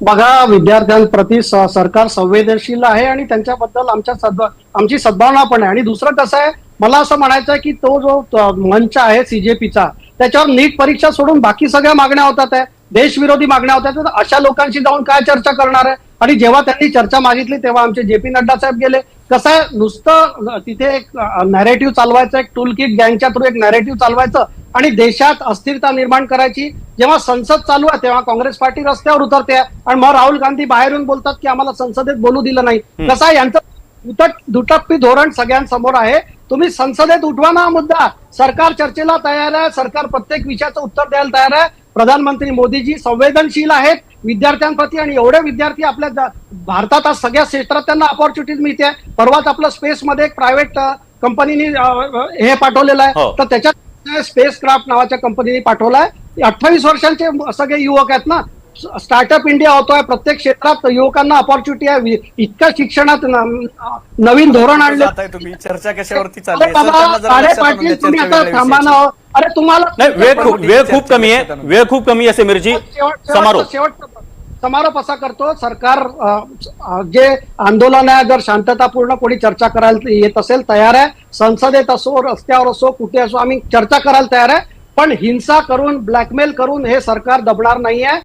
बघा, विद्यार्थ्यांप्रती सरकार संवेदनशील आहे आणि त्यांच्याबद्दल आमची सद्भावना पण आहे. आणि दुसरं कसं आहे, मला असं म्हणायचं आहे की तो जो मंच आहे सीजेपीचा, त्याच्यावर नीट परीक्षा सोडून बाकी सगळ्या मागण्या होतात आहे, देशविरोधी मागण्या होतात, तर अशा लोकांशी जाऊन काय चर्चा करणार आहे? आणि जेव्हा त्यांनी चर्चा मागितली तेव्हा आमचे जे.पी. नड्डा साहेब गेले. कसं आहे, नुसतं तिथे एक नॅरेटिव्ह चालवायचं, एक टूल किट गँगच्या थ्रू एक नॅरेटिव्ह चालवायचं आणि देशात अस्थिरता निर्माण करायची. जेव्हा संसद चालू आहे तेव्हा काँग्रेस पार्टी रस्त्यावर उतरते आणि मग राहुल गांधी बाहेर येऊन बोलतात की आम्हाला संसदेत बोलू दिलं नाही. कसं आहे, यांचं दुटप्पी धोरण सगळ्यांसमोर आहे. तुम्ही संसदेत उठवा ना हा मुद्दा. सरकार चर्चेला तयार आहे, सरकार प्रत्येक विषयाचं उत्तर द्यायला तयार आहे. प्रधानमंत्री मोदीजी संवेदनशील आहेत विद्यार्थ्यांप्रती, आणि एवढे विद्यार्थी आपल्या भारतात आज सगळ्या क्षेत्रात त्यांना अपॉर्च्युनिटीज मिळते. परवाच आपलं स्पेसमध्ये एक प्रायव्हेट कंपनीने हे पाठवलेलं आहे, तर त्याच्यात स्पेस क्राफ्ट नावाच्या कंपनीने पाठवलाय. 28 वर्षांचे सगळे युवक आहेत ना. स्टार्टअप इंडिया होतोय, प्रत्येक क्षेत्रात युवकांना अपॉर्च्युनिटी आहे. इतक्या शिक्षणात नवीन धोरण आणले. तुम्ही चर्चा कशावरती अरे पाटील, तुम्ही आता थांबा ना. अरे तुम्हाला वेळ खूप कमी आहे समीरजी. समारोप असा करतो, सरकार जे आंदोलन आहे, जर शांततापूर्ण कोणी चर्चा करायला येत असेल तयार आहे. संसदेत असो, रस्त्यावर असो, कुठे असो, आम्ही चर्चा करायला तयार आहे. पण हिंसा करून, ब्लॅकमेल करून हे सरकार दबणार नाहीये.